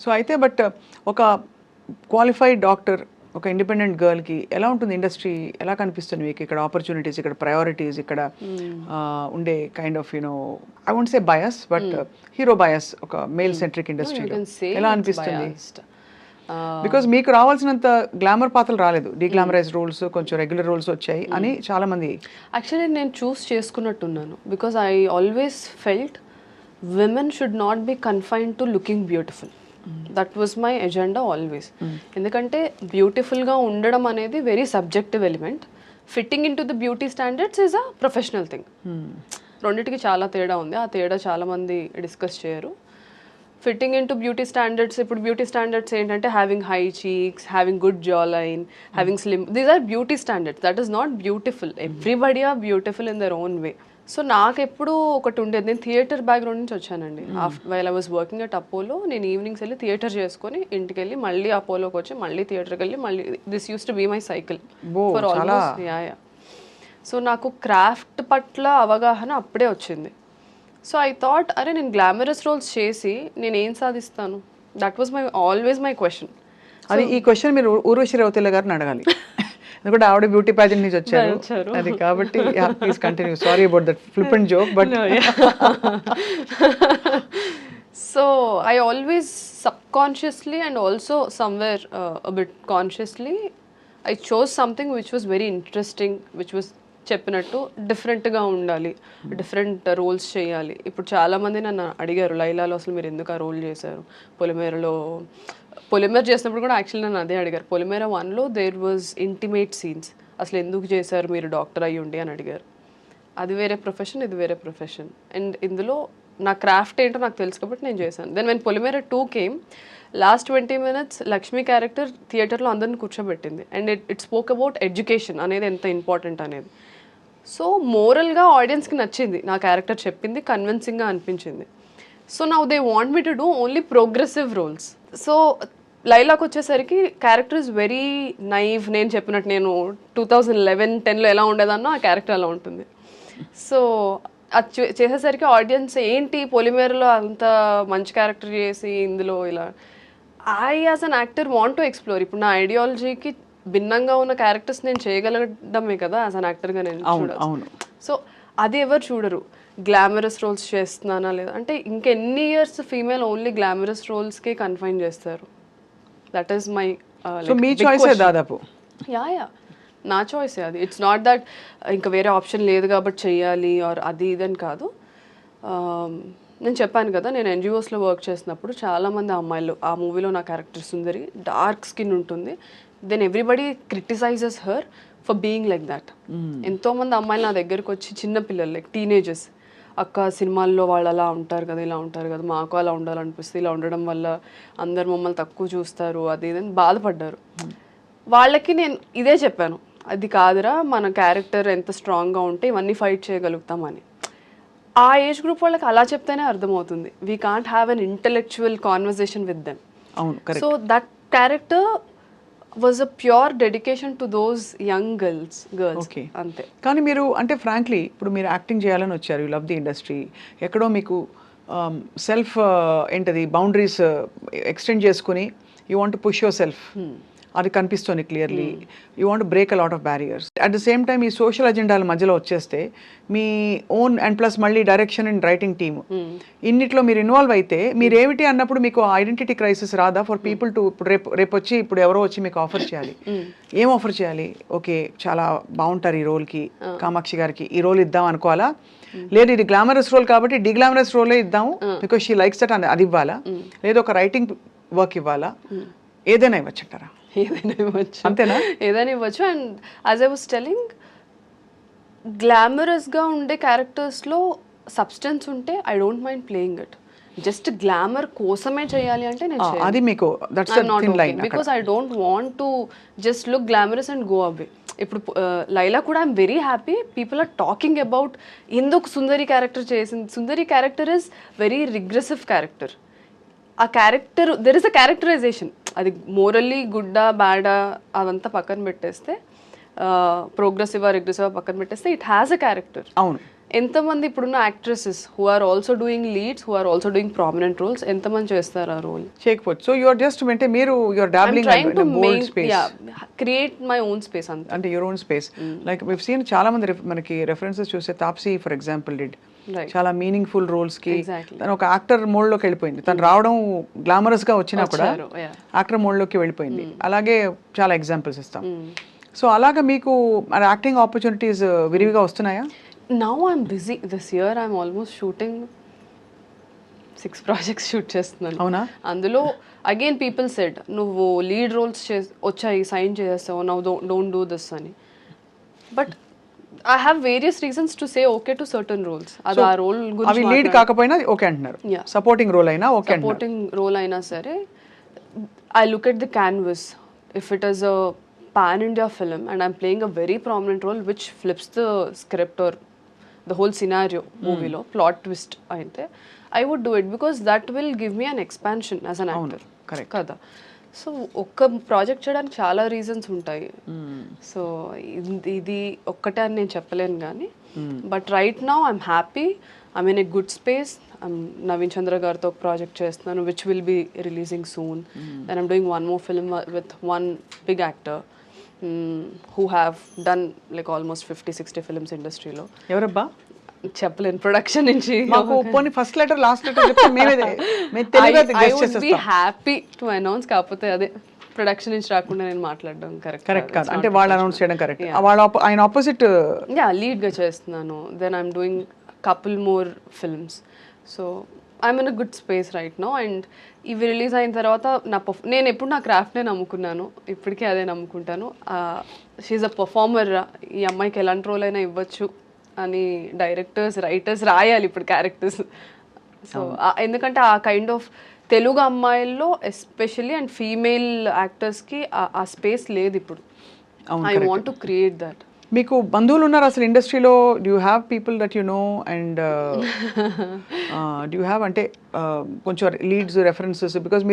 So అయితే but ఒక qualified doctor, ఒక ఇండిపెండెంట్ గర్ల్కి ఎలా ఉంటుంది ఇండస్ట్రీ, ఎలా కనిపిస్తుంది మీకు? ఇక్కడ ఆపర్చునిటీస్, ఇక్కడ ప్రయారిటీస్, ఇక్కడ ఉండే kind of you know I won't say bias but hero bias ఒక మేల్ సెంట్రిక్ ఇండస్ట్రీలో ఎలా అనిపిస్తుంది? బికాజ్ మీకు రావాల్సినంత గ్లామర్ పాత్రలు రాలేదు, డీగ్లామరైజ్ రోల్స్, కొంచెం రెగ్యులర్ రోల్స్ వచ్చాయి అని చాలా మంది. యాక్చువల్లీ నేను చూస్ చేసుకున్నట్టున్నాను because I always felt women should not be confined to looking beautiful. That was my agenda always. ఎందుకంటే బ్యూటిఫుల్గా ఉండడం అనేది very subjective element. Fitting in to the beauty standards is a professional thing. రెండింటికి చాలా తేడా ఉంది. ఆ తేడా చాలామంది డిస్కస్ చేయరు. Fitting in to beauty standards, ఇప్పుడు బ్యూటీ స్టాండర్డ్స్ ఏంటంటే having high cheeks, having good jaw line, having slim, these are beauty standards. That is not beautiful. Everybody are beautiful in their own way. So నాకు ఎప్పుడు ఒకటి ఉండేది, నేను theatre background నుంచి వచ్చానండి. While I was working at Apollo, నేను evenings వెళ్ళి theatre చేసుకొని ఇంటికి వెళ్ళి మళ్ళీ అపోలోకి వచ్చి మళ్ళీ థియేటర్కి వెళ్ళి మళ్ళీ this used to be my cycle for almost. Yeah. So నాకు క్రాఫ్ట్ పట్ల అవగాహన అప్పుడే వచ్చింది. సో ఐ థాట్ అరే నేను గ్లామరస్ రోల్స్ చేసి నేను ఏం సాధిస్తాను? That was my always my question. అది ఈ క్వశ్చన్ మీరు ఊర్వశి రౌతేల గారిని అడగాలి, ఎందుకంటే ఆవిడ బ్యూటీ ప్యాజెంట్ నుంచి వచ్చారు అది కాబట్టి. Please continue. Sorry about that flippant joke but so I always subconsciously and also somewhere a bit consciously I chose something which was very interesting, which was చెప్పినట్టు డిఫరెంట్గా ఉండాలి, డిఫరెంట్ రోల్స్ చేయాలి. ఇప్పుడు చాలామంది నన్ను అడిగారు లైలాలో అసలు మీరు ఎందుకు ఆ రోల్ చేశారు, పొలిమేర చేసినప్పుడు కూడా యాక్చువల్లీ నన్ను అదే అడిగారు. పొలిమేర 1లో దేర్ వాజ్ ఇంటిమేట్ సీన్స్, అసలు ఎందుకు చేశారు మీరు డాక్టర్ అయ్యి ఉండి అని అడిగారు. అది వేరే ప్రొఫెషన్, ఇది వేరే ప్రొఫెషన్. అండ్ ఇందులో నా క్రాఫ్ట్ ఏంటో నాకు తెలుసు కాబట్టి నేను చేశాను. Then when Polimera 2 came, last 20 minutes Lakshmi character థియేటర్లో అందరిని కూర్చోబెట్టింది. And it spoke about education అనేది ఎంత ఇంపార్టెంట్ అనేది. సో మోరల్గా ఆడియన్స్కి నచ్చింది నా క్యారెక్టర్, చెప్పింది కన్విన్సింగ్గా అనిపించింది. So now they want me to do only progressive roles. So లైలాకి వచ్చేసరికి క్యారెక్టర్ ఇస్ వెరీ నైవ్. నేను చెప్పినట్టు నేను 2011-10లో ఎలా ఉండేదన్నో ఆ క్యారెక్టర్ అలా ఉంటుంది. సో అది చేసేసరికి ఆడియన్స్ ఏంటి పొలిమేరలో అంత మంచి క్యారెక్టర్ చేసి ఇందులో ఇలా, I as an actor want to explore. ఇప్పుడు నా ఐడియాలజీకి భిన్నంగా ఉన్న క్యారెక్టర్స్ నేను చేయగలగడమే కదా యాజ్ అన్ యాక్టర్గా నేను చూడాలి. సో అది ఎవరు చూడరు. గ్లామరస్ రోల్స్ చేస్తున్నానా లేదా అంటే ఇంకెన్ని ఇయర్స్ ఫీమేల్ ఓన్లీ గ్లామరస్ రోల్స్కే కన్ఫైన్ చేస్తారు. దట్ ఈస్ మై దాదాపు యా నా చాయిస్ అది. ఇట్స్ నాట్ దట్ ఇంకా వేరే ఆప్షన్ లేదు కాబట్టి చెయ్యాలి ఆర్ అది ఇదని కాదు. నేను చెప్పాను కదా నేను ఎన్జిఓస్లో వర్క్ చేసినప్పుడు చాలామంది అమ్మాయిలు, ఆ మూవీలో నా క్యారెక్టర్ సుందరి డార్క్ స్కిన్ ఉంటుంది, then everybody criticises her for being like that. ఎంతోమంది అమ్మాయిలు నా దగ్గరకు వచ్చి చిన్న పిల్లలు లైక్ టీనేజర్స్, అక్క సినిమాల్లో వాళ్ళు అలా ఉంటారు కదా ఇలా ఉంటారు కదా మాకు అలా ఉండాలనిపిస్తుంది, ఇలా ఉండడం వల్ల అందరు మమ్మల్ని తక్కువ చూస్తారు అది ఇదని బాధపడ్డారు. వాళ్ళకి నేను ఇదే చెప్పాను, అది కాదురా మన క్యారెక్టర్ ఎంత స్ట్రాంగ్గా ఉంటే ఇవన్నీ ఫైట్ చేయగలుగుతామని. ఆ ఏజ్ గ్రూప్ వాళ్ళకి అలా చెప్తేనే అర్థమవుతుంది. We can't have an intellectual conversation with them. So that character was a pure dedication to those young girls అంతే. కానీ మీరు అంటే ఫ్రాంక్లీ ఇప్పుడు మీరు యాక్టింగ్ చేయాలని వచ్చారు, యూ లవ్ ది ఇండస్ట్రీ, ఎక్కడో మీకు సెల్ఫ్ ఏంటది బౌండరీస్ ఎక్స్టెండ్ చేసుకుని you want to push your self, అది కనిపిస్తుంది clearly. You want break a lot of barriers. At the same time ఈ సోషల్ అజెండాల మధ్యలో వచ్చేస్తే మీ ఓన్ అండ్ ప్లస్ మళ్ళీ డైరెక్షన్ అండ్ రైటింగ్ టీమ్ ఇన్నిట్లో మీరు ఇన్వాల్వ్ అయితే మీరు ఏమిటి అన్నప్పుడు మీకు ఐడెంటిటీ క్రైసిస్ రాదా ఫర్ పీపుల్ టు ఇప్పుడు రేపు వచ్చి ఇప్పుడు ఎవరో వచ్చి మీకు ఆఫర్ చేయాలి, ఏం ఆఫర్ చేయాలి? ఓకే చాలా బాగుంటారు ఈ రోల్కి, కామాక్షి గారికి ఈ రోల్ ఇద్దాం అనుకోవాలా, లేదు ఇది గ్లామరస్ రోల్ కాబట్టి డిగ్లామరస్ రోలే ఇద్దాము బికాస్ షీ లైక్స్ దట్ అది ఇవ్వాలా, లేదు ఒక రైటింగ్ వర్క్ ఇవ్వాలా, ఏదైనా ఇవ్వచ్చు అంటారా? ఏదైనా ఇవ్వచ్చు, అంతేనా? ఏదైనా ఇవ్వచ్చు. And as I was telling, గ్లామరస్గా ఉండే క్యారెక్టర్స్లో సబ్స్టెన్స్ ఉంటే I don't mind playing it. Just glamour కోసమే చేయాలి అంటే నేను అది మీకు because I don't want to just look glamorous and go away. ఇప్పుడు లైలా కూడా I'm very happy people are talking about ఎందుకు సుందరి క్యారెక్టర్ చేసింది. Sundari character is very regressive character. ఆ character there is a characterisation, అది మోరల్లీ గుడ్డా బ్యాడా అదంతా పక్కన పెట్టేస్తే, ప్రోగ్రెసివా రిగ్రెసివా పక్కన పెట్టేస్తే ఇట్ హ్యాస్ అ క్యారెక్టర్. అవును. ఎంతమంది ఇప్పుడున్న actresses who are also doing leads, who are also doing prominent roles, ఎంతమంది చేస్తారు ఆ రోల్? చేయకపోవచ్చు. సో యు ఆర్ జస్ట్ అంటే మీరు you are dabbling in bold space, create my own space అంటే your own space. Like we've seen చాలా మంది మనకి రెఫరెన్సెస్ చూస్తే తాప్సీ ఫర్ ఎగ్జాంపుల్ డిడ్ చాలా మీనింగ్ఫుల్ రోల్స్ కి తను ఒక యాక్టర్ మోడ్ లోకి వెళ్ళిపోయింది. తను రావడం గ్లామరస్ గా వచ్చినా కూడా యాక్టర్ మోడ్ లోకి వెళ్ళిపోయింది. అలాగే చాలా ఎగ్జాంపుల్స్ ఇస్తాం. సో అలాగా మీకు యాక్టింగ్ ఆపర్చునిటీస్ విరివిగా వస్తున్నాయా? Now I'm busy. This year I'm almost shooting 6 projects shoot చేస్తున్నాను. అవునా? అందులో అగైన్ పీపుల్ సెడ్ నువ్వు లీడ్ రోల్స్ వచ్చాయి, సైన్ చేస్తావు, నౌ డోంట్ డూ దిస్ అని. But I have various reasons to say okay to certain roles. అది ఆ role గురించి అవి లీడ్ కాకపోయినా ఓకే అంటున్నారు, సపోర్టింగ్ రోల్ అయినా ఓకే, సపోర్టింగ్ రోల్ అయినా సరే I look at the canvas. If it is a pan India film and I'm playing a very prominent role which flips the script or the whole scenario మూవీలో plot twist అయితే I would do it because that will give me an expansion as an actor. Correct కదా. So ఒక్క project చేయడానికి చాలా reasons ఉంటాయి. So ఇది ఒక్కటే అని నేను చెప్పలేను కానీ but right now I'm happy, I'm in a good space. Naveen Chandra గారితో ఒక ప్రాజెక్ట్ చేస్తున్నాను which will be releasing soon. Then I'm doing one more film with one big actor who have done like almost 50-60 films ఇండస్ట్రీలో. ఎవరబ్బా? చెప్పలేను. Production నుంచి మాకు పోనీ first letter last letter చెప్తే మేము తెలివిగా గెస్ చేసేస్తాం. I would be happy to announce. కాకపోతే అదే ప్రొడక్షన్ నుంచి రాకుండా నేను మాట్లాడడం కరెక్ట్ కాదు. అంటే వాళ్ళు అనౌన్స్ చేయడం కరెక్ట్. వాళ్ళ ఆయన ఆపోజిట్ లీడ్ గా చేస్తున్నాను. Then I'm doing couple more films. So I'm in a good space right now. And ఇవి రిలీజ్ అయిన తర్వాత నేను ఎప్పుడు నా క్రాఫ్ట్నే నమ్ముకున్నాను, ఇప్పటికీ అదే నమ్ముకుంటాను. షీఈ్ అ పర్ఫార్మర్, ఈ అమ్మాయికి ఎలాంటి రోల్ అయినా ఇవ్వచ్చు అని డైరెక్టర్స్ రైటర్స్ రాయాలి ఇప్పుడు క్యారెక్టర్స్. సో ఎందుకంటే ఆ కైండ్ ఆఫ్ తెలుగు అమ్మాయిల్లో ఎస్పెషల్లీ అండ్ ఫీమేల్ యాక్టర్స్కి ఆ స్పేస్ లేదు ఇప్పుడు. I want to create that. మీకు బంధువులు ఉన్నారు అసలు ఇండస్ట్రీలో? Do you have people that you know and do you have అంటే కొంచెం లీడ్స్ రెఫరెన్సెస్? బికాజ్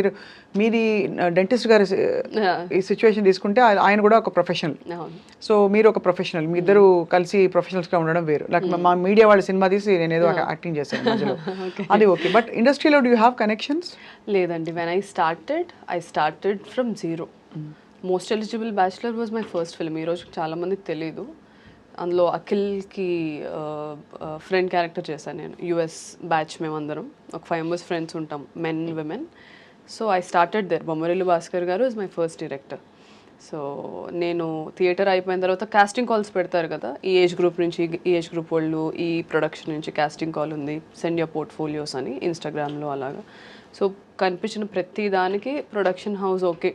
మీది డెంటిస్ట్ గారి ఈ సిచ్యువేషన్ తీసుకుంటే ఆయన కూడా ఒక ప్రొఫెషనల్, సో మీరు ఒక ప్రొఫెషనల్, మీ ఇద్దరు కలిసి ప్రొఫెషనల్స్గా ఉండడం వేరు. లైక్ మా మీడియా వాళ్ళ సినిమా తీసి నేను ఏదో యాక్టింగ్ చేశాను మధ్యలో, అది ఓకే. బట్ ఇండస్ట్రీలో డూ యూ హ్యావ్ కనెక్షన్స్? లేదండి. When I started from zero. Most eligible bachelor was my first film. ఈరోజు చాలామందికి తెలీదు. అందులో అఖిల్కి ఫ్రెండ్ క్యారెక్టర్ చేశాను నేను. యుఎస్ బ్యాచ్ మేమందరం ఒక 5 members ఫ్రెండ్స్ ఉంటాం, men women. So I started there. Bommarillu Bhaskar గారు is my first director. So నేను థియేటర్ అయిపోయిన తర్వాత కాస్టింగ్ కాల్స్ పెడతారు కదా, ఈ ఏజ్ గ్రూప్ నుంచి, ఈ ఏజ్ గ్రూప్ వాళ్ళు, ఈ ప్రొడక్షన్ నుంచి కాస్టింగ్ కాల్ ఉంది, సెండ్ యువర్ పోర్ట్ఫోలియోస్ అని ఇన్స్టాగ్రామ్లో అలాగా. సో కనిపించిన ప్రతి దానికి production house okay,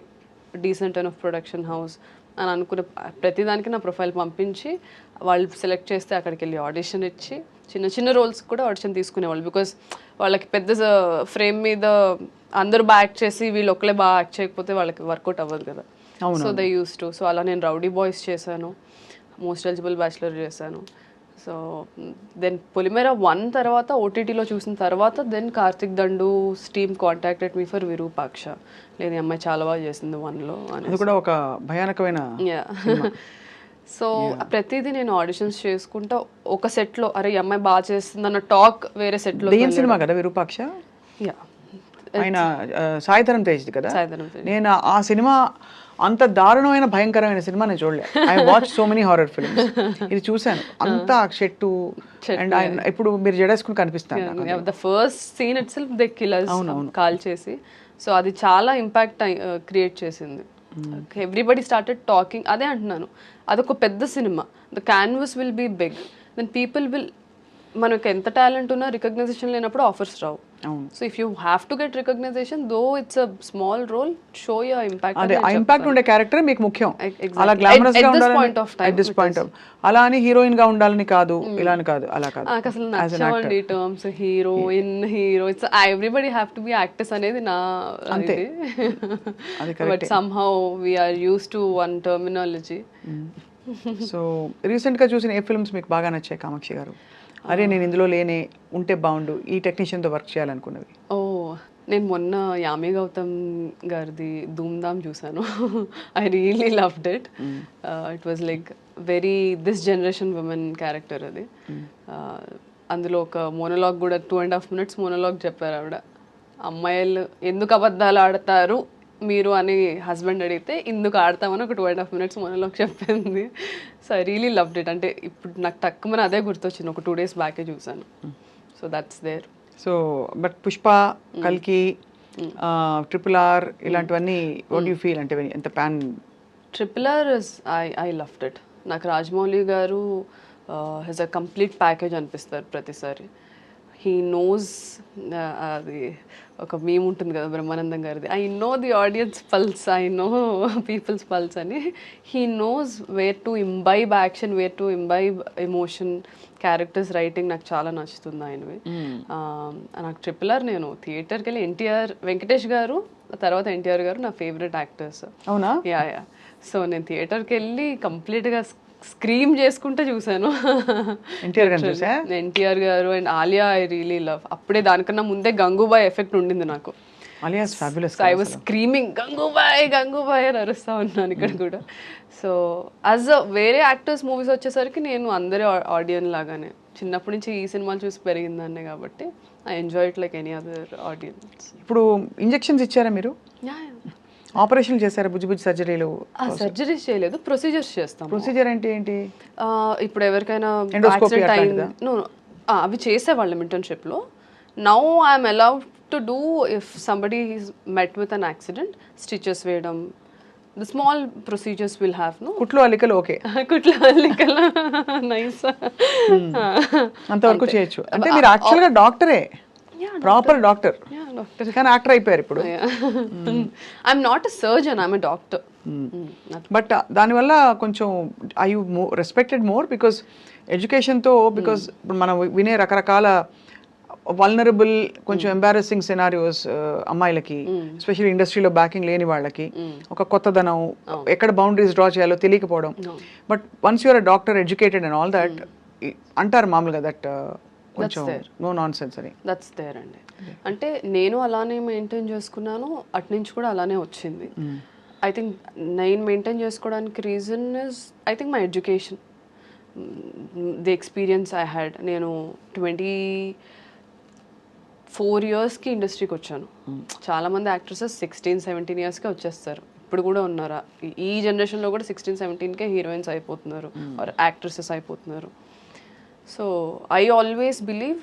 decent of production house అని అనుకున్న ప్రతిదానికి నా ప్రొఫైల్ పంపించి వాళ్ళు సెలెక్ట్ చేస్తే అక్కడికి వెళ్ళి ఆడిషన్ ఇచ్చి చిన్న చిన్న రోల్స్ కూడా ఆడిషన్ తీసుకునేవాళ్ళు. బికాస్ వాళ్ళకి పెద్ద ఫ్రేమ్ మీద అందరూ బాగా యాక్ట్ చేసి వీళ్ళు ఒక్కలే బాగా యాక్ట్ చేయకపోతే వాళ్ళకి వర్కౌట్ అవ్వదు కదా. So they use to. So అలా నేను రౌడీ బాయ్స్ చేశాను, మోస్ట్ ఎలిజిబుల్ బ్యాచులర్ చేశాను. సో దెన్ పొలిమేర 1 తర్వాత ఓటీటీలో చూసిన తర్వాత then Karthik Dandu team contacted me for Virupaksha. లేదు, అమ్మాయి చాలా బాగా చేసింది 1లో అని. అది కూడా ఒక భయానకమైన. సో ప్రతిదీ నేను ఆడిషన్స్ చేసుకుంటా ఒక సెట్లో, అరే ఈ అమ్మాయి బాగా చేస్తుంది అన్న టాక్ వేరే సెట్లో. సినిమా కదా విరూపాక్ష? ఆయన సాయిధరం తేజ్ కదా. నేను ఆ సినిమా అంత దారుణమైన భయంకరమైన సినిమా నేను చూడలే. I watch so many horror films. ఇది చూశాను. అంతా షెట్టు అండ్ ఆయన ఇప్పుడు మీరు జడేసుకుని కనిపిస్తాను. The first scene itself they kill us call చేసి. సో అది చాలా ఇంపాక్ట్ క్రియేట్ చేసింది. Everybody started talking. అదే అంటున్నాను, అదొక పెద్ద సినిమా. The canvas will be big, then people will, మనకు ఎంత టాలెంట్ ఉన్నా రికగ్నైజేషన్ లేనప్పుడు ఆఫర్స్ రావు. So if you have to get recognition, though it's a small role, show your impact. అదే ఆ ఇంపాక్ట్ ఉండే క్యారెక్టర్ మీకు ముఖ్యం. అలా గ్లామరస్ గా ఉండాలని అట్ దిస్ పాయింట్ ఆఫ్, అలా అని హీరోయిన్ గా ఉండాలని కాదు, ఇలా అని కాదు, అలా కాదు. నాకు అసలు నచ్చవండి terms heroine, hero. It's everybody have to be actors అనేది నా అంతే. But somehow we are use to one terminology. So recent గా చూసిన ఏ ఫిల్మ్స్ మీకు బాగా నచ్చాయి కామాక్షి గారు? అరే నేను ఇందులో లేనే ఉంటే బాగుండు, ఈ టెక్నీషియన్తో వర్క్ చేయాలనుకున్నవి? ఓ నేను మొన్న యామి గౌతమ్ గారిది ధూమ్ధామ్ చూసాను. I really loved it. It was like very this generation women character అది. అందులో ఒక మోనోలాగ్ కూడా 2.5 minutes మోనోలాగ్ చెప్పారు ఆవిడ. అమ్మాయిలు ఎందుకు అబద్ధాలు ఆడతారు మీరు అని హస్బెండ్ అడిగితే ఇందుకు ఆడతామని ఒక 2.5 minutes మోనోలాగ్ చెప్పింది. So I really loved it. అంటే ఇప్పుడు నాకు తక్కువ అదే గుర్తొచ్చింది, ఒక 2 days బ్యాకే చూసాను. So that's there. So but Pushpa, కల్కి, RRR ఇలాంటివన్నీ వాట్ యూ ఫీల్ అంటే ఎంత pan? RRR is I loved it. నాకు రాజమౌళి గారు హెస్ అ కంప్లీట్ ప్యాకేజ్ అనిపిస్తారు ప్రతిసారి. హీ నోస్, అది ఒక మీమ్ ఉంటుంది కదా బ్రహ్మానందం గారిది, I know the audience pulse, I know people's pulse అని. He knows where to imbibe action, where to imbibe emotion. Characters writing నాకు చాలా నచ్చుతుంది ఆయనవి. నాకు RRR నేను థియేటర్కి వెళ్ళి వెంకటేష్ గారు తర్వాత ఎన్టీఆర్ గారు నా ఫేవరెట్ యాక్టర్స్. అవునా? యా. సో నేను థియేటర్కి వెళ్ళి కంప్లీట్గా స్క్రీమ్ చేసుకుంటే చూసాను. ఎన్టీఆర్ గారు and Alia I really love. అప్పుడే దానికన్నా ముందే గంగూబాయ్ ఎఫెక్ట్ ఉండింది నాకు. I was screaming Gangubai Gangubai అని అరుస్తా ఉన్నాను ఇక్కడ కూడా. సో యాజ్ అ వేరే యాక్టర్స్ మూవీస్ వచ్చేసరికి నేను అందరి ఆడియన్స్ లాగానే చిన్నప్పటి నుంచి ఈ సినిమాలు చూసి పెరిగిందాన్నే కాబట్టి I enjoy it like any other audience. ఇప్పుడు ఇంజెక్షన్స్ ఇచ్చారా మీరు? ఆపరేషన్ చేశారా? బుజ్జి సర్జరీలు? సర్జరీస్ చేయలేదు, ప్రొసీజర్స్ చేస్తాం. ప్రొసీజర్ అంటే ఏంటి? ఇప్పుడు ఎవరికైనా యాక్సిడెంట్ అయింది, అవి చేసేవాళ్ళం ఇంటర్న్షిప్లో. Now I'm allowed to do if somebody is met with an accident, stitches వేయడం, the small procedures will have. No కుట్లు అల్లికలు ఓకే, కుట్లు అల్లికలు నైస్, అంతవరకు చేయొచ్చు. అంటే మీరు యాక్చువల్గా డాక్టరే, ప్రాపర్ డాక్టర్, కానీ యాక్టర్ అయిపోయారు ఇప్పుడు. I'm not a surgeon, I'm a doctor. But దానివల్ల కొంచెం I you respected more because ఎడ్యుకేషన్తో, బికాస్ ఇప్పుడు మనం వినే రకరకాల వల్నరబుల్ కొంచెం ఎంబారసింగ్ సినారియోస్ అమ్మాయిలకి, ఎస్పెషల్లీ ఇండస్ట్రీలో బ్యాకింగ్ లేని వాళ్ళకి, ఒక కొత్తదనం, ఎక్కడ బౌండరీస్ డ్రా చేయాలో తెలియకపోవడం. But once you're a doctor, educated and all that, అంటారు మామూలుగా దట్ కొంచెం నో నాన్ సెన్స్ అని. దట్స్ దేర్ అండి. అంటే నేను అలానే మెయింటైన్ చేసుకున్నాను, అటు నుంచి కూడా అలానే వచ్చింది. ఐ థింక్ నేను మెయింటైన్ చేసుకోవడానికి reason is I think my education, the experience I had. నేను 24 yearsకి ఇండస్ట్రీకి వచ్చాను. చాలామంది యాక్ట్రెసెస్ 16-17 yearsకే వచ్చేస్తారు. ఇప్పుడు కూడా ఉన్నారా ఈ జనరేషన్లో కూడా 16-17కే హీరోయిన్స్ అయిపోతున్నారు ఆర్ యాక్ట్రెసెస్ అయిపోతున్నారు. So I always believe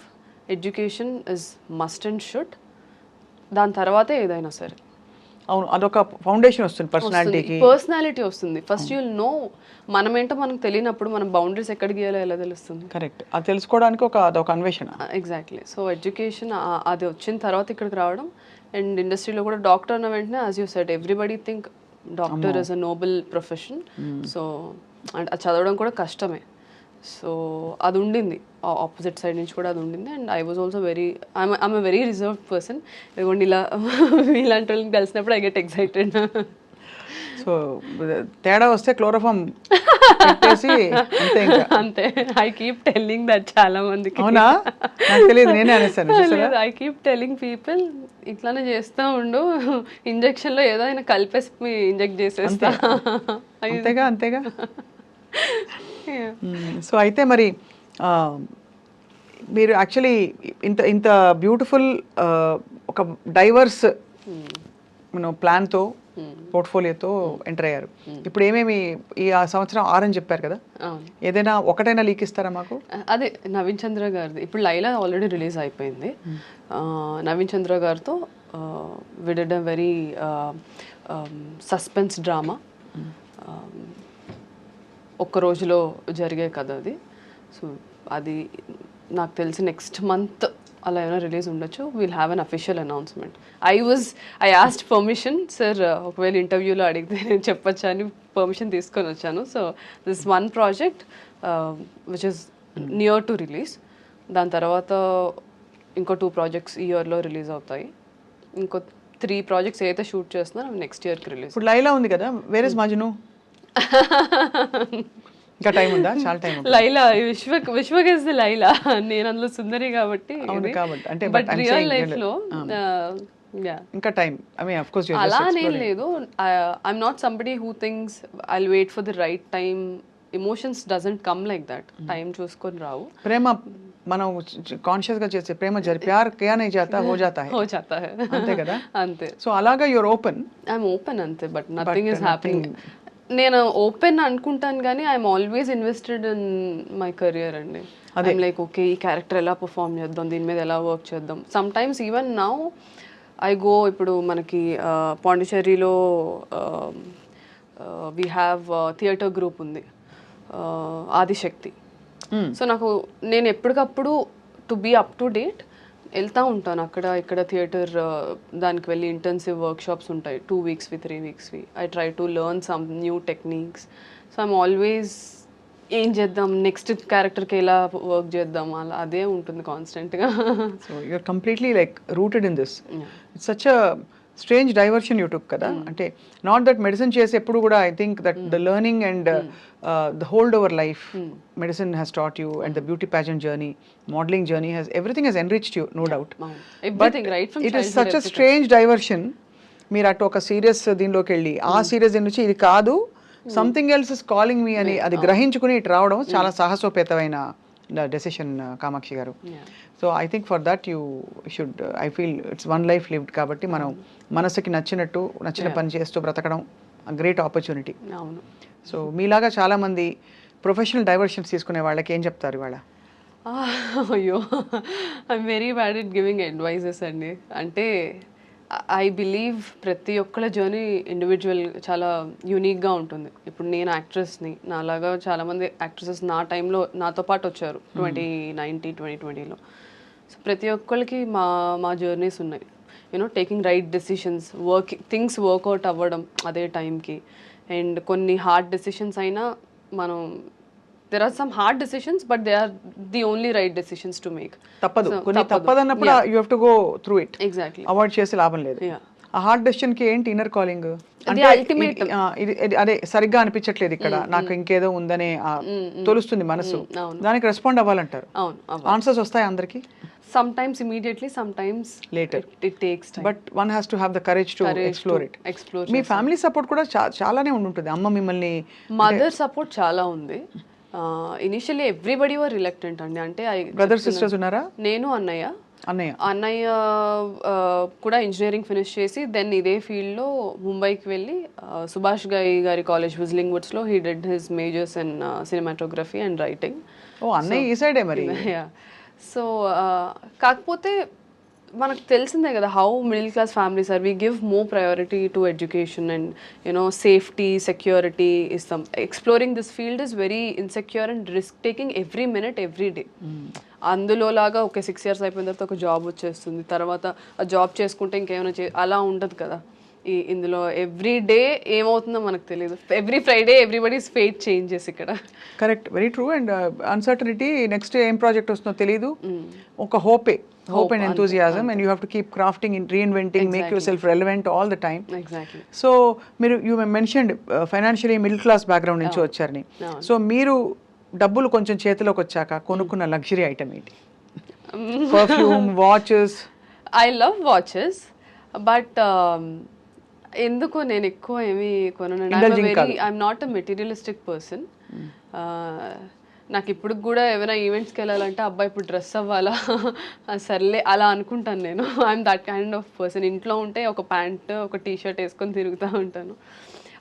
education is must and should. దాని తర్వాతే ఏదైనా సరే. అవును, అదొక ఫౌండేషన్ వస్తుంది పర్సనాలిటీకి. పర్సనాలిటీ వస్తుంది. ఫస్ట్ యుల్ నో మనమేంటో మనకు తెలియనప్పుడు మనం బౌండరీస్ ఎక్కడ గీయాలో ఎలా తెలుస్తుంది? కరెక్ట్, అది తెలుసుకోవడానికి అదొక అన్వేషణ. ఎగ్జాక్ట్లీ. సో ఎడ్యుకేషన్ అది వచ్చిన తర్వాత ఇక్కడికి రావడం. అండ్ ఇండస్ట్రీలో కూడా డాక్టర్ అన్న వెంటనే as you said everybody think doctor is a Nobel profession. So and అది చదవడం కూడా కష్టమే. సో అది ఉండింది, ఆపోజిట్ సైడ్ నుంచి కూడా అది ఉండింది. And I was also I'm a very reserved person. ఇదిగోండి ఇలా ఇలాంటి వాళ్ళని కలిసినప్పుడు ఐ గెట్ ఎక్సైటెడ్. సో తేడా వస్తే క్లోరోఫామ్ అంతే. ఐ కీప్ టెల్లింగ్ దట్ చాలా మందికి. అవునా? నాకు తెలియదు, నేనే అనేసాను. ఐ కీప్ టెల్లింగ్ పీపుల్ ఇట్లానే చేస్తూ ఉండు, ఇంజెక్షన్లో ఏదో అయినా కలిపేసి ఇంజెక్ట్ చేసేస్తా. అంతేగా. సో అయితే మరి మీరు యాక్చువల్లీ ఇంత బ్యూటిఫుల్ ఒక డైవర్స్ ప్లాన్తో, పోర్ట్ఫోలియోతో ఎంటర్ అయ్యారు. ఇప్పుడు ఏమేమి ఈ సంవత్సరం 6 అని చెప్పారు కదా, ఏదైనా ఒకటైనా లీక్ ఇస్తారా మాకు? అదే నవీన్ చంద్ర గారిది ఇప్పుడు లైలా ఆల్రెడీ రిలీజ్ అయిపోయింది. నవీన్ చంద్ర గారితో we did a very suspense drama. ఒక్క రోజులో జరిగే కథ అది. సో అది నాకు తెలిసి నెక్స్ట్ మంత్ అలా ఏమైనా రిలీజ్ ఉండొచ్చు. Will have an official announcement. I asked permission, sir ఒకవేళ ఇంటర్వ్యూలో అడిగితే నేను చెప్పొచ్చా అని పర్మిషన్ తీసుకొని వచ్చాను. So this one project which is near to release. దాని తర్వాత ఇంకో 2 projects ఈ ఇయర్లో రిలీజ్ అవుతాయి. ఇంకో 3 projects ఏదైతే షూట్ చేస్తున్నారో నెక్స్ట్ ఇయర్కి రిలీజ్. ఇప్పుడు లైలా ఉంది కదా, వేర్ ఇస్ మజ్ను? ఇంకా టైం ఉందా? చాలా టైం. లైలా విశ్వక్ లైలా, నేను అందులో సుందరి కాబట్టి. అంటే బట్ రియల్ లైఫ్ లో Yeah. ఇంకా time I mean of course అలా అనేం లేదు. I'm not somebody who things I wait for the right time. Emotions doesn't come like that. Time చూసుకొని రావు. ప్రేమ మనం కాన్షియస్ గా చేసే ప్రేమ ప్యార్ క్యా నహీ జాతా హో జాతా హై. హో జాతా హై. అంతే కదా. అంతే. సో అలాగా యూర్ ఓపెన్. ఐఎమ్ ఓపెన్ అంతే, బట్ నథింగ్ ఈస్ హ్యాపెనింగ్. నేను ఓపెన్ అనుకుంటాను కానీ I'm always invested in my career అండి. ఐఎమ్ లైక్ ఓకే ఈ క్యారెక్టర్ ఎలా పర్ఫామ్ చేద్దాం, దీని మీద ఎలా వర్క్ చేద్దాం. Sometimes even now I go, ఇప్పుడు మనకి పాండిచేరిలో వీ హ్యావ్ థియేటర్ గ్రూప్ ఉంది, ఆదిశక్తి. సో నేను ఎప్పటికప్పుడు to be up to date వెళ్తూ ఉంటాను. అక్కడ ఇక్కడ థియేటర్ దానికి వెళ్ళి ఇంటెన్సివ్ వర్క్షాప్స్ ఉంటాయి 2 weeksవి 3 weeksవి. I try to learn some new techniques. So I'm always ఏం చేద్దాం, నెక్స్ట్ క్యారెక్టర్కి ఎలా వర్క్ చేద్దాం, అలా అదే ఉంటుంది కాన్స్టెంట్గా. So you're completely like rooted in this. It's such a strange diversion you took కదా. అంటే నాట్ దట్ మెడిసిన్ చేసి ఎప్పుడు కూడా I think that the learning and the hold over life medicine has taught you and the beauty pageant journey, modelling journey has everything has enriched you, no doubt. But it is such a strange diversion. మీరు అటు ఒక serious దీనిలోకి వెళ్ళి ఆ serious దీని నుంచి ఇది కాదు, సంథింగ్ ఎల్స్ ఇస్ కాలింగ్ మీ అని అది గ్రహించుకుని ఇటు రావడం చాలా సాహసోపేతమైన డెసిషన్ కామాక్షి గారు. So I think for that you should, I feel it's one life lived కాబట్టి మనం మనసుకి నచ్చిన పని చేస్తూ బ్రతకడం గ్రేట్ ఆపర్చునిటీ. సో మీలాగా చాలామంది ప్రొఫెషనల్ డైవర్షన్స్ తీసుకునే వాళ్ళకి ఏం చెప్తారు ఇవాళ? అయ్యో, I'm very bad at giving advices అండి. అంటే ఐ బిలీవ్ ప్రతి ఒక్కళ్ళ జర్నీ ఇండివిజువల్ చాలా యూనిక్గా ఉంటుంది. ఇప్పుడు నేను యాక్ట్రెస్ని, నాలాగా చాలామంది యాక్ట్రెసెస్ నా టైంలో నాతో పాటు వచ్చారు 2019, 2020లో. సో ప్రతి ఒక్కళ్ళకి మా జర్నీస్ ఉన్నాయి. You know taking right decisions, things work out అవ్వడం అదే టైంకి. అండ్ కొన్ని హార్డ్ డెసిషన్స్ అయినా మనం, there are some hard decisions but they are the only right decisions to make. తప్పదు, కొన్ని తప్పదన్నప్పుడు you have to go through it. Exactly. Avoid చేసి లాభం లేదు. ఆ హార్డ్ డెసిషన్ కి ఏంటి ఇన్నర్ కాలింగ్ అంటే అదే సరిగ్గా అనిపించట్లేదు ఇక్కడ, నాకు ఇంకేదో ఉందనే తోలుస్తుంది మనసు, దానికి రెస్పాండ్ అవ్వాలంటారు. ఆన్సర్స్ వస్తాయి అందరికి. Sometimes immediately, sometimes later. It takes time. But one has to have the courage to explore it. Me family support కూడా చాలానే ఉంటుంది. అమ్మ మిమ్మల్ని, మదర్ సపోర్ట్ చాలా ఉంది. ఇనిషియల్లీ ఎవ్రీబడి వర్ రిలక్టెంట్ అండి. అంటే బ్రదర్ సిస్టర్స్ ఉన్నారా? నేను అన్నయ్య కూడా ఇంజనీరింగ్ ఫినిష్ చేసి దెన్ ఇదే ఫీల్డ్లో ముంబైకి వెళ్ళి సుభాష్ గారి కాలేజ్ విజిలింగ్ వుడ్స్లో he did his majors in cinematography and writing. ఓ అన్నయ్య ఈ సైడే మరి. సో కాకపోతే మనకు తెలిసిందే కదా how middle class families are. We give more priority to education and you know safety, security ఇస్తాం. Exploring this field is very insecure and risk taking every minute every day. అందులో లాగా ఒక 6 years అయిపోయిన తర్వాత ఒక జాబ్ వచ్చేస్తుంది, తర్వాత ఆ జాబ్ చేసుకుంటే ఇంకేమైనా అలా ఉండదు కదా. ఇందులో ఎవ్రీ డే ఏమవుతుందో మనకు తెలియదు. Every Friday everybody's fate changes ఇక్కడ. Correct, very true. And uncertainty, next ఏం ప్రాజెక్ట్ వస్తుందో తెలియదు. ఒక hope and enthusiasm, and you have to keep crafting and reinventing, make yourself relevant all the time. Exactly. So you mentioned financially middle class background నుంచి వచ్చారని. So మీరు డబ్బులు కొంచెం చేతిలోకి వచ్చాక కొనుక్కున్న లగ్జరీ ఐటమ్ ఏంటి? Perfume, watches? I love watches, but ఎందుకో నేను ఎక్కువ ఏమి కొనను. I'm not a materialistic person. నాకు ఇప్పుడు కూడా ఏమైనా ఈవెంట్స్కి వెళ్ళాలంటే అబ్బాయి ఇప్పుడు డ్రెస్ అవ్వాలా, సర్లే అలా అనుకుంటాను నేను. I'm that kind of person. ఇంట్లో ఉంటే ఒక ప్యాంట్, ఒక టీషర్ట్ వేసుకొని తిరుగుతూ ఉంటాను.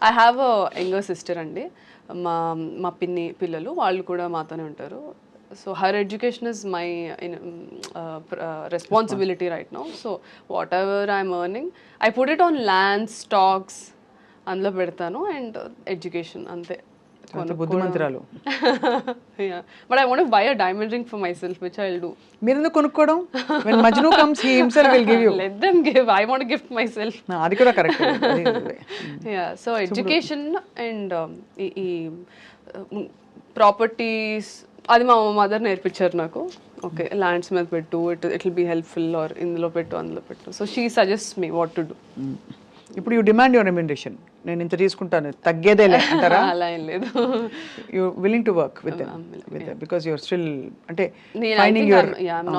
I have a younger sister అండి. మా పిన్ని పిల్లలు వాళ్ళు కూడా మాతోనే ఉంటారు. So her education is my responsibility right now. So what ever I'm earning I put it on land, stocks అందులో పెడతాను, అండ్ ఎడ్యుకేషన్ అంతే. బుద్ధిమంతురాలు. But I want to buy a diamond ring for myself, which I'll do. మీరు ఎందుకు కొనుక్కోవడం? When Majnu comes, he himself will give you. Let them give. I want to gift myself. అది కూడా correct. Yeah, so education and ఈ properties అది మా mother నేర్పించారు నాకు. ఓకే, ల్యాండ్స్ మీద పెట్టు, it will be helpful, or ఇందులో పెట్టు, అందులో పెట్టు. So she suggest me what to do. ఇప్పుడు యూ డిమాండ్ యువర్ రెమ్యునరేషన్, నేను ఇంత తీసుకుంటాను తగ్గేదేలే అంటారా? అలా ఏం లేదు. You willing to work with because your still అంటే నేను finding your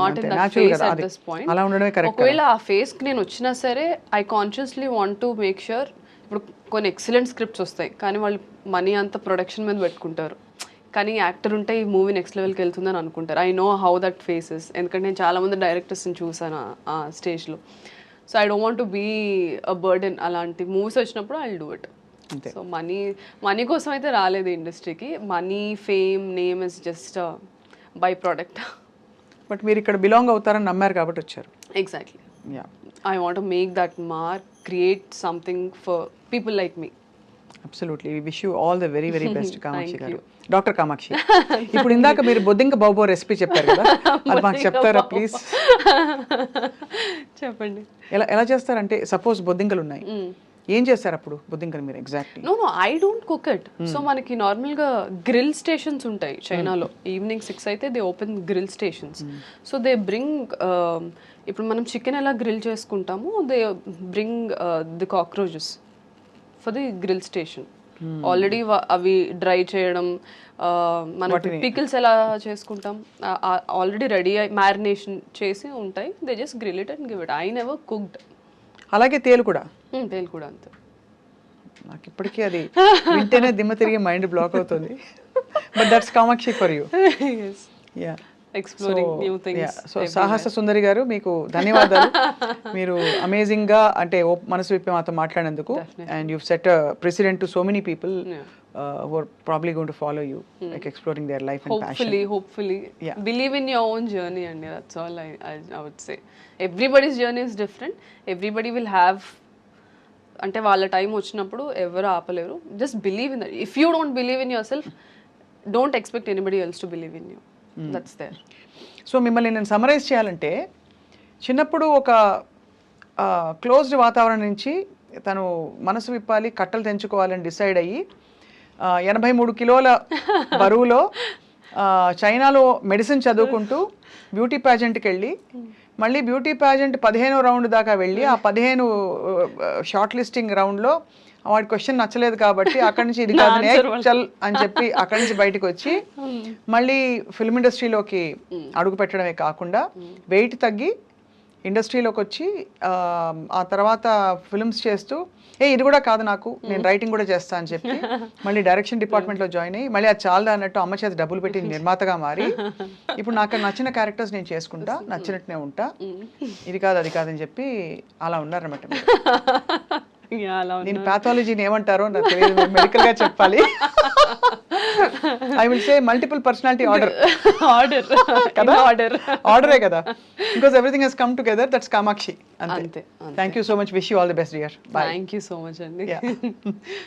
not in that natural face కదా, అట్ అది దిస్ పాయింట్. అలా ఉండడమే కరెక్ట్. ఒకవేళ ఆ ఫేస్ కి నేను వచ్చినా సరే I consciously want to make sure. ఇప్పుడు కొన్ని ఎక్సలెంట్ స్క్రిప్ట్స్ వస్తాయి కానీ వాళ్ళు మనీ అంతా ప్రొడక్షన్ మీద పెట్టుకుంటారు, కానీ యాక్టర్ ఉంటే ఈ మూవీ నెక్స్ట్ లెవెల్కి వెళ్తుందని అనుకుంటారు. I know how that faces, ఎందుకంటే నేను చాలామంది డైరెక్టర్స్ని చూసాను ఆ స్టేజ్లో. So I don't want to be a burden. అలాంటి మూవీస్ వచ్చినప్పుడు I will do it. So money కోసం అయితే రాలేదు ఇండస్ట్రీకి. Money, fame, name is just byproduct. But మీరు ఇక్కడ బిలాంగ్ అవుతారని నమ్మారు కాబట్టి వచ్చారు. Exactly. Yeah, I want to make that mark, create something for people like me. Absolutely. We wish you all the very very best Kamakshi garu, doctor Kamakshi. ఇప్పుడు ఇందాక మీరు బొద్దింక బాబో రెసిపీ చెప్పారు కదా, అది మాకు చెప్తారా ప్లీజ్? చెప్పండి. ఎలా చేస్తారంటే సపోజ్ బొద్దింకలు ఉన్నాయి, ఏం చేస్తారు అప్పుడు బొద్దింకలు మీరు exactly? No I don't cook it. So మనకి నార్మల్గా గ్రిల్ స్టేషన్స్ ఉంటాయి చైనాలో. ఈవినింగ్ 6 అయితే they open grill stations. So they bring, ఇప్పుడు మనం చికెన్ ఎలా గ్రిల్ చేసుకుంటామో they bring the cockroaches for the grill station. Already అవి డ్రై చేయడం, మనం పికిల్స్ ఎలా చేసుకుంటాం ఆల్రెడీ రెడీ మ్యారినేషన్ చేసి ఉంటాయి. They just grill it and give it. I never cooked. అలాగే తేలు కూడా? తేలు కూడా అంతే. నాకు ఇప్పటికీ అది వింటేనే దిమ్మ తిరిగి మైండ్ బ్లాక్ అవుతుంది. But that's Kamakshi for you. Yeah, exploring new things. So సాహస సుందరి గారు మీకు ధన్యవాదాలు. మీరు అమేజింగ్ గా అంటే మనసు విప్పి మాతో మాట్లాడినందుకు. And you've set a precedent to so many people who are probably going to follow you, like exploring their life and passion. Hopefully. Yeah. Believe in your own journey, and that's all I would say. Everybody's journey is different. Everybody will have, అంటే వాళ్ళ time వచ్చినప్పుడు ఎవరు ఆపలేరు. Just believe in that. If you don't believe in yourself, don't expect anybody else to believe in you. That's there. So మిమ్మల్ని నేను summarise చేయాలంటే, చిన్నప్పుడు ఒక క్లోజ్డ్ వాతావరణం నుంచి తను మనసు విప్పాలి, కట్టలు తెంచుకోవాలని డిసైడ్ అయ్యి 83 కిలోల బరువులో చైనాలో మెడిసిన్ చదువుకుంటూ బ్యూటీ ప్యాజెంట్కి వెళ్ళి, మళ్ళీ బ్యూటీ ప్యాజెంట్ 15వ రౌండ్ దాకా వెళ్ళి ఆ 15 షార్ట్ లిస్టింగ్ రౌండ్లో వాడి క్వశ్చన్ నచ్చలేదు కాబట్టి అక్కడి నుంచి ఇది కాదు చల్ అని చెప్పి అక్కడి నుంచి బయటకు వచ్చి మళ్ళీ ఫిల్మ్ ఇండస్ట్రీలోకి అడుగు పెట్టడమే కాకుండా వెయిట్ తగ్గి ఇండస్ట్రీలోకి వచ్చి ఆ తర్వాత ఫిల్మ్స్ చేస్తూ ఇది కూడా కాదు నాకు, నేను రైటింగ్ కూడా చేస్తా అని చెప్పి మళ్ళీ డైరెక్షన్ డిపార్ట్మెంట్లో జాయిన్ అయ్యి మళ్ళీ అది చాలదా అన్నట్టు అమ్మ చేత డబ్బులు పెట్టి నిర్మాతగా మారి ఇప్పుడు నాకు నచ్చిన క్యారెక్టర్స్ నేను చేసుకుంటా, నచ్చినట్టునే ఉంటా, ఇది కాదు అది కాదని చెప్పి అలా ఉన్నారన్నమాట. నేను పాథాలజీని ఏమంటారో నాకు తెలియదు, మెడికల్ గా చెప్పాలి. I will say multiple personality order కదా, ఆర్డరే కదా, because everything has come together. That's Kamakshi. అంతే. Thank you so much. Wish you all the best dear. Bye. Thank you so much అండి.